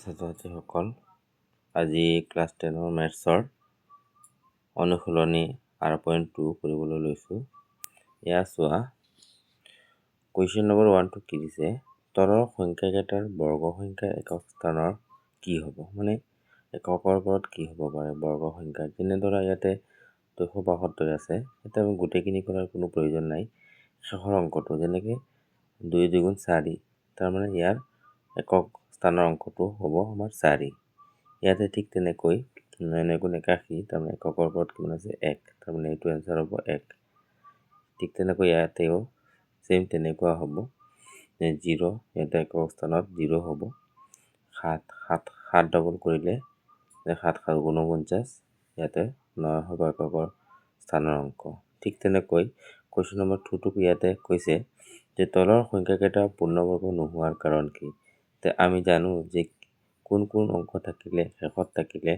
ছাত্ৰ-ছাত্ৰীসকল, আজি ক্লাছ 10 মেথছৰ অনুশীলনী 8.2 কৰিবলৈ লৈছোঁ। এয়া চোৱা, কুৱেশ্যন নম্বৰ 1টো কি দিছে? তলৰ সংখ্যাকেইটাৰ বৰ্গ সংখ্যাৰ একক স্থানৰ কি হ'ব? মানে এককৰ ওপৰত কি হ'ব পাৰে বৰ্গ সংখ্যা। যেনেদৰে ইয়াতে 272 আছে, এতিয়া আমি গোটেইখিনি কৰাৰ কোনো প্ৰয়োজন নাই। শেষৰ অংকটো যেনেকৈ 2 × 4, তাৰমানে ইয়াৰ একক স্থানৰ অংকটো হ'ব আমাৰ 4। ইয়াতে ঠিক তেনেকৈ 9 × 81, তাৰমানে এককৰ ওপৰত কিমান আছে 1, তাৰমানে এইটো এনচাৰ হ'ব 1। ঠিক তেনেকৈ ইয়াতেও চেম তেনেকুৱা হ'ব, 0, ইয়াতে একক স্থানত 0 হ'ব। 7 ডবল কৰিলে 7 × 7 = 49, ইয়াতে 9 হ'ব এককৰ স্থানৰ অংক। ঠিক তেনেকৈ কুৱেশ্যন নম্বৰ 2টো ইয়াতে কৈছে যে তলৰ সংখ্যাকেইটা পূৰ্ণবৰ্গ নোহোৱাৰ কাৰণ কি? আমি জানো যে কোন কোন অংক থাকিলে শেষত থাকিলে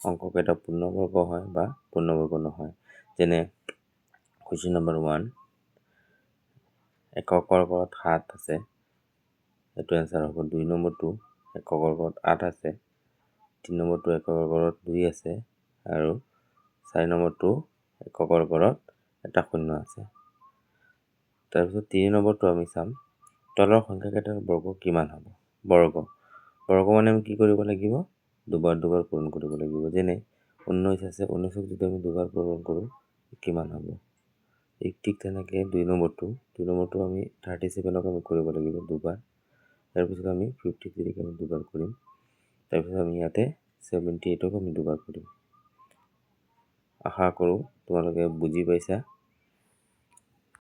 অংককেইটা পূৰ্ণবৰ্গ হয় বা পূৰ্ণবৰ্গ নহয়। যেনে কুৱেশ্যন নম্বৰ 1, এককৰ ওপৰত 7 আছে, এইটো এনচাৰ হ'ব। 2 নম্বৰটো এককৰ ওপৰত 8 আছে, 3 নম্বৰটো এককৰ ওপৰত 2 আছে, আৰু 4 নম্বৰটো এককৰ ওপৰত এটা শূন্য আছে। তাৰপিছত 3 নম্বৰটো আমি চাম, তলৰ সংখ্যাকেইটাৰ বৰ্গ কিমান হ'ব? বৰ্গ মানে আমি কি কৰিব লাগিব? দুবাৰ পূৰণ কৰিব লাগিব। যেনে 19 আছে, 19ক যদি আমি দুবাৰ পূৰণ কৰোঁ কিমান হ'ব? ঠিক তেনেকৈ 2 নম্বৰটো আমি 37ক আমি কৰিব লাগিব দুবাৰ। তাৰপিছত আমি 53ক আমি দুবাৰ কৰিম। তাৰপিছত আমি ইয়াতে 78ক আমি দুবাৰ কৰিম। আশা কৰোঁ তোমালোকে বুজি পাইছা।